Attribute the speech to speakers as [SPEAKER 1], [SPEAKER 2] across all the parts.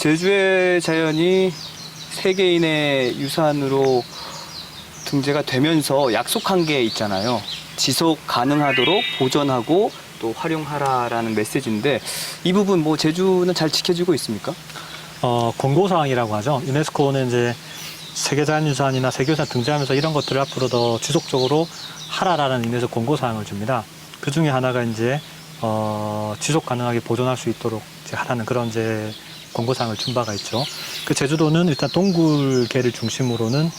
[SPEAKER 1] 제주의 자연이 세계인의 유산으로 등재가 되면서 약속한 게 있잖아요. 지속 가능하도록 보존하고 또 활용하라라는 메시지인데 이 부분 뭐 제주는 잘 지켜지고 있습니까?
[SPEAKER 2] 권고사항이라고 하죠. 유네스코는 이제 세계자연유산이나 세계유산 등재하면서 이런 것들을 앞으로 더 지속적으로 하라라는 의미에서 권고사항을 줍니다. 그 중에 하나가 이제 지속 가능하게 보존할 수 있도록 이제 하라는 그런 이제 권고사항을 준 바가 있죠. 그 제주도는 일단 동굴계를 중심으로는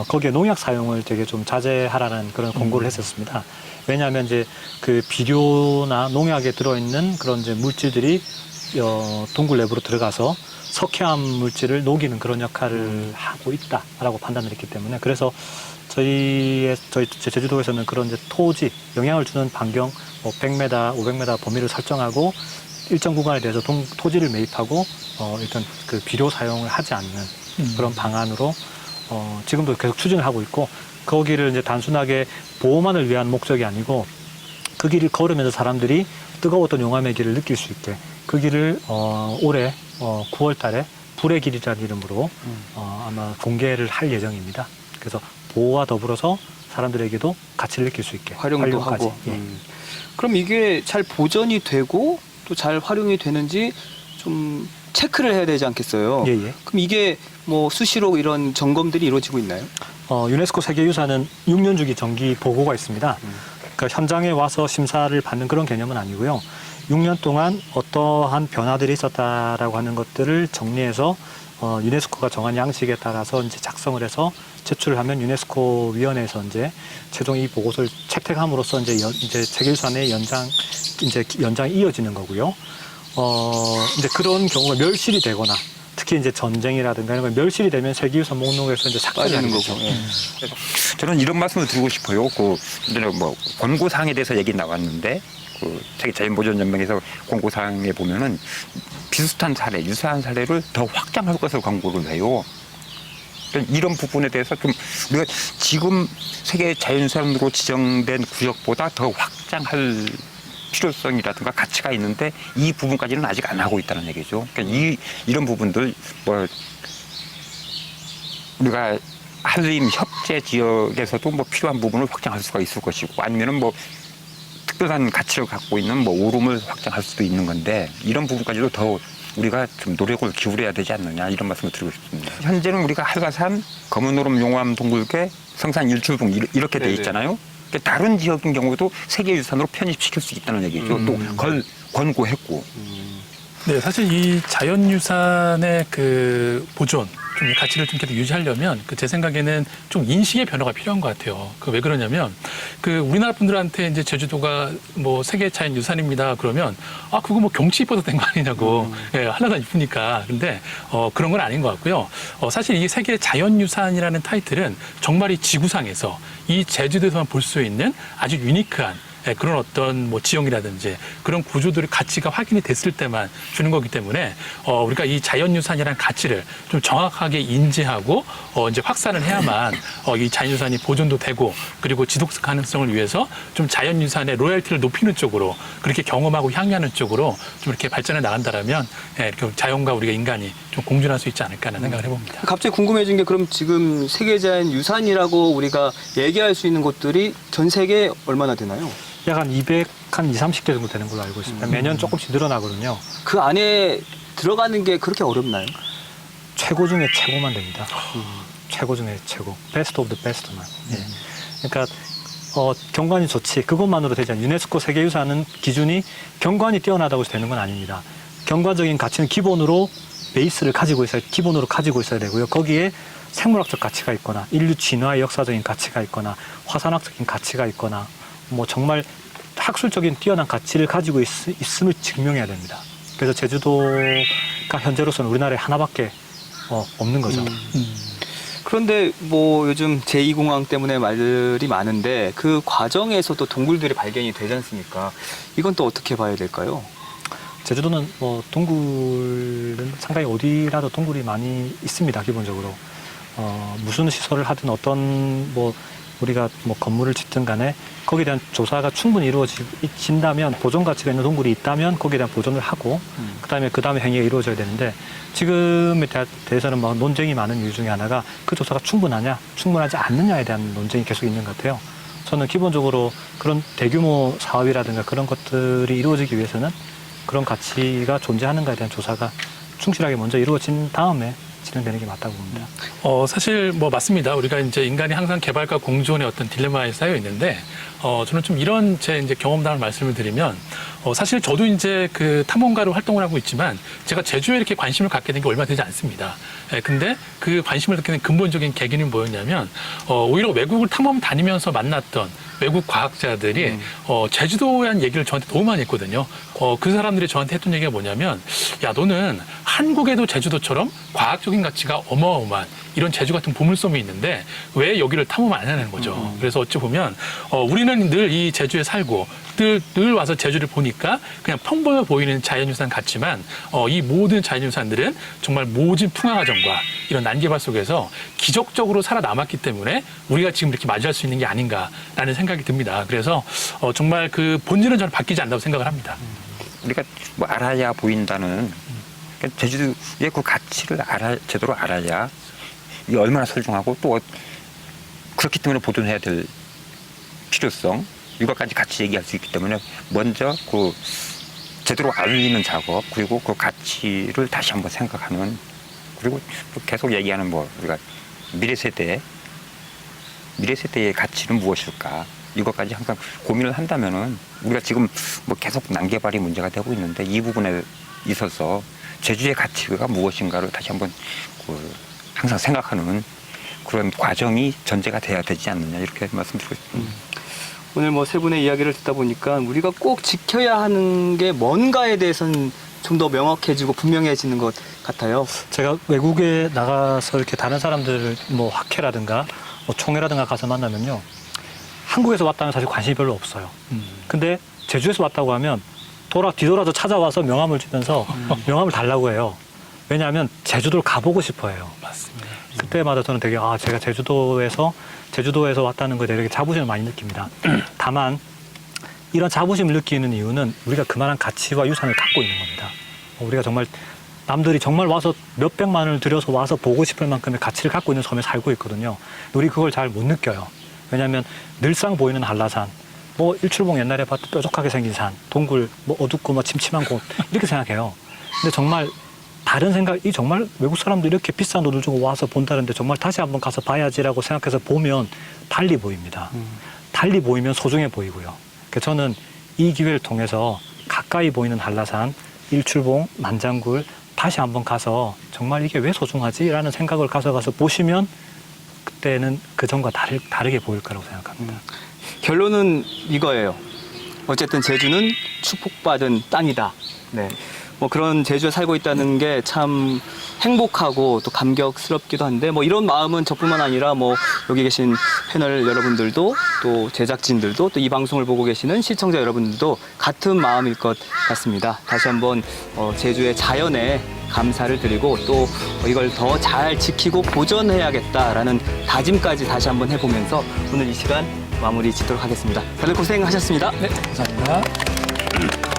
[SPEAKER 2] 거기에 농약 사용을 되게 좀 자제하라는 그런 권고를 했었습니다. 왜냐하면 이제 그 비료나 농약에 들어있는 그런 이제 물질들이 동굴 내부로 들어가서 석회암 물질을 녹이는 그런 역할을 하고 있다라고 판단을 했기 때문에 그래서 저희 제주도에서는 그런 이제 토지 영향을 주는 반경 100m, 500m 범위를 설정하고 일정 구간에 대해서 토지를 매입하고 일단 그 비료 사용을 하지 않는 그런 방안으로 지금도 계속 추진을 하고 있고 거기를 이제 단순하게 보호만을 위한 목적이 아니고 그 길을 걸으면서 사람들이 뜨거웠던 용암의 길을 느낄 수 있게 그 길을 올해 9월 달에 불의 길이라는 이름으로 아마 공개를 할 예정입니다. 그래서 보호와 더불어서 사람들에게도 가치를 느낄 수 있게
[SPEAKER 1] 활용도
[SPEAKER 2] 활용까지.
[SPEAKER 1] 하고.
[SPEAKER 2] 예.
[SPEAKER 1] 그럼 이게 잘 보존이 되고 또 잘 활용이 되는지 좀 체크를 해야 되지 않겠어요?
[SPEAKER 2] 예, 예.
[SPEAKER 1] 그럼 이게 뭐 수시로 이런 점검들이 이루어지고 있나요?
[SPEAKER 2] 유네스코 세계유산은 6년 주기 정기 보고가 있습니다. 그러니까 현장에 와서 심사를 받는 그런 개념은 아니고요. 6년 동안 어떠한 변화들이 있었다라고 하는 것들을 정리해서 유네스코가 정한 양식에 따라서 이제 작성을 해서 제출을 하면 유네스코 위원회에서 이제 최종 이 보고서를 채택함으로써 이제 세계유산의 연장이 이어지는 거고요. 이제 그런 경우가 멸실이 되거나 특히 이제 전쟁이라든가 이런 거 멸실이 되면 세계유산 목록에서 이제 삭제되는 거죠.
[SPEAKER 3] 저는 이런 말씀을 드리고 싶어요. 뭐 권고사항에 대해서 얘기 나왔는데 세계 자연보존연맹에서 권고사항에 보면은 비슷한 사례, 유사한 사례를 더 확장할 것을 권고를 해요. 그러니까 이런 부분에 대해서 좀 우리가 지금 세계 자연유산으로 지정된 구역보다 더 확장할 필요성이라든가 가치가 있는데 이 부분까지는 아직 안 하고 있다는 얘기죠. 그러니까 이런 부분들 뭐 우리가 한림 협재 지역에서도 뭐 필요한 부분을 확장할 수가 있을 것이고 아니면은 뭐 특별한 가치를 갖고 있는 뭐 오름을 확장할 수도 있는 건데 이런 부분까지도 더 우리가 좀 노력을 기울여야 되지 않느냐 이런 말씀을 드리고 싶습니다. 현재는 우리가 한라산, 검은오름 용암 동굴계, 성산 일출봉 이렇게 돼 있잖아요. 그러니까 다른 지역인 경우도 세계유산으로 편입시킬 수 있다는 얘기죠. 또 그걸 권고했고.
[SPEAKER 4] 네, 사실 이 자연유산의 그 보존, 좀 가치를 좀 계속 유지하려면 제 생각에는 좀 인식의 변화가 필요한 것 같아요. 왜 그러냐면 우리나라 분들한테 이제 제주도가 뭐 세계 자연유산입니다. 그러면 그거 뭐 경치 이뻐서 된 거 아니냐고. 예, 한라산 이쁘니까. 근데 그런 건 아닌 것 같고요. 사실 이 세계 자연유산이라는 타이틀은 정말 이 지구상에서 이 제주도에서만 볼 수 있는 아주 유니크한 그런 어떤 뭐 지형이라든지 그런 구조들의 가치가 확인이 됐을 때만 주는 거기 때문에 우리가 이 자연유산이라는 가치를 좀 정확하게 인지하고 이제 확산을 해야만 이 자연유산이 보존도 되고 그리고 지속 가능성을 위해서 좀 자연유산의 로열티를 높이는 쪽으로 그렇게 경험하고 향유하는 쪽으로 좀 이렇게 발전해 나간다라면 이렇게 자연과 우리가 인간이 좀 공존할 수 있지 않을까 하는 생각을 해봅니다.
[SPEAKER 1] 갑자기 궁금해진 게 그럼 지금 세계자연유산이라고 우리가 얘기할 수 있는 곳들이 전 세계에 얼마나 되나요?
[SPEAKER 2] 약 한 30개 정도 되는 걸로 알고 있습니다. 매년 조금씩 늘어나거든요.
[SPEAKER 1] 그 안에 들어가는 게 그렇게 어렵나요?
[SPEAKER 2] 최고 중에 최고만 됩니다. 최고 중에 최고. 베스트 오브 더 베스트만. 예. 그러니까 경관이 좋지. 그것만으로 되지 않아요. 유네스코 세계유산은 기준이 경관이 뛰어나다고 해서 되는 건 아닙니다. 경관적인 가치는 기본으로 베이스를 가지고 있어야 되고요. 거기에 생물학적 가치가 있거나 인류 진화의 역사적인 가치가 있거나 화산학적인 가치가 있거나 뭐 정말 학술적인 뛰어난 가치를 가지고 있음을 증명해야 됩니다. 그래서 제주도가 현재로서는 우리나라에 하나밖에 없는 거죠.
[SPEAKER 1] 그런데 뭐 요즘 제2공항 때문에 말들이 많은데 그 과정에서 또 동굴들이 발견이 되지 않습니까? 이건 또 어떻게 봐야 될까요?
[SPEAKER 2] 제주도는 뭐 동굴은 상당히 어디라도 동굴이 많이 있습니다. 기본적으로 무슨 시설을 하든 어떤 뭐 우리가 뭐 건물을 짓든 간에 거기에 대한 조사가 충분히 이루어진다면 보존 가치가 있는 동굴이 있다면 거기에 대한 보존을 하고 그다음에 행위가 이루어져야 되는데 지금에 대해서는 뭐 논쟁이 많은 이유 중에 하나가 그 조사가 충분하냐 충분하지 않느냐에 대한 논쟁이 계속 있는 것 같아요. 저는 기본적으로 그런 대규모 사업이라든가 그런 것들이 이루어지기 위해서는 그런 가치가 존재하는가에 대한 조사가 충실하게 먼저 이루어진 다음에 진행되는 게 맞다고 봅니다.
[SPEAKER 4] 사실 뭐 맞습니다. 우리가 이제 인간이 항상 개발과 공존의 어떤 딜레마에 쌓여 있는데, 저는 좀 이런 제 이제 경험담을 말씀을 드리면, 사실 저도 이제 그 탐험가로 활동을 하고 있지만, 제가 제주에 이렇게 관심을 갖게 된 게 얼마 되지 않습니다. 근데 그 관심을 갖게 된 근본적인 계기는 뭐였냐면, 오히려 외국을 탐험 다니면서 만났던 외국 과학자들이 제주도에 대한 얘기를 저한테 너무 많이 했거든요. 그 사람들이 저한테 했던 얘기가 뭐냐면, 야, 너는 한국에도 제주도처럼 과학적인 가치가 어마어마한 이런 제주 같은 보물섬이 있는데 왜 여기를 탐험 안 하는 거죠. 그래서 어찌 보면 우리는 늘 이 제주에 살고 늘 와서 제주를 보니까 그냥 평범해 보이는 자연유산 같지만 이 모든 자연유산들은 정말 모진 풍화 과정과 이런 난개발 속에서 기적적으로 살아남았기 때문에 우리가 지금 이렇게 맞이할 수 있는 게 아닌가라는 생각이 듭니다. 그래서 정말 그 본질은 저는 바뀌지 않는다고 생각을 합니다.
[SPEAKER 3] 우리가 뭐 알아야 보인다는 그러니까 제주도의 그 가치를 제대로 알아야 이게 얼마나 소중하고 또 그렇기 때문에 보존해야 될 필요성 이것까지 같이 얘기할 수 있기 때문에 먼저 그 제대로 알리는 작업 그리고 그 가치를 다시 한번 생각하는 그리고 계속 얘기하는 뭐 우리가 미래 세대의 가치는 무엇일까 이것까지 항상 고민을 한다면은 우리가 지금 뭐 계속 난개발이 문제가 되고 있는데 이 부분에 있어서 제주의 가치가 무엇인가를 다시 한번 항상 생각하는 그런 과정이 전제가 돼야 되지 않느냐 이렇게 말씀드리고 있습니다.
[SPEAKER 1] 오늘 뭐 세 분의 이야기를 듣다 보니까 우리가 꼭 지켜야 하는 게 뭔가에 대해서는 좀 더 명확해지고 분명해지는 것 같아요.
[SPEAKER 2] 제가 외국에 나가서 이렇게 다른 사람들을 뭐 학회라든가 뭐 총회라든가 가서 만나면요. 한국에서 왔다면 사실 관심이 별로 없어요. 근데 제주에서 왔다고 하면 뒤돌아서 찾아와서 명함을 주면서 명함을 달라고 해요. 왜냐하면 제주도를 가보고 싶어 해요.
[SPEAKER 4] 맞습니다.
[SPEAKER 2] 그때마다 저는 되게 제가 제주도에서 왔다는 거에 대해 되게 자부심을 많이 느낍니다. 다만 이런 자부심을 느끼는 이유는 우리가 그만한 가치와 유산을 갖고 있는 겁니다. 우리가 정말 남들이 정말 와서 몇백만 원을 들여서 와서 보고 싶을 만큼의 가치를 갖고 있는 섬에 살고 있거든요. 우리 그걸 잘 못 느껴요. 왜냐하면 늘상 보이는 한라산, 뭐 일출봉 옛날에 봤던 뾰족하게 생긴 산, 동굴, 뭐 어둡고 뭐 침침한 곳 이렇게 생각해요. 근데 정말 다른 생각이 정말 외국 사람도 이렇게 비싼 돈을 주고 와서 본다는데 정말 다시 한번 가서 봐야지라고 생각해서 보면 달리 보입니다. 달리 보이면 소중해 보이고요. 그래서 저는 이 기회를 통해서 가까이 보이는 한라산, 일출봉, 만장굴 다시 한번 가서 정말 이게 왜 소중하지라는 생각을 가서 보시면 그때는 그전과 다르게 보일 거라고 생각합니다.
[SPEAKER 1] 결론은 이거예요. 어쨌든 제주는 축복받은 땅이다. 네. 뭐 그런 제주에 살고 있다는 게 참 행복하고 또 감격스럽기도 한데 뭐 이런 마음은 저뿐만 아니라 뭐 여기 계신 패널 여러분들도 또 제작진들도 또 이 방송을 보고 계시는 시청자 여러분들도 같은 마음일 것 같습니다. 다시 한번 제주의 자연에 감사를 드리고 또 이걸 더 잘 지키고 보존해야겠다라는 다짐까지 다시 한번 해보면서 오늘 이 시간 마무리 짓도록 하겠습니다. 다들 고생하셨습니다.
[SPEAKER 4] 네, 감사합니다.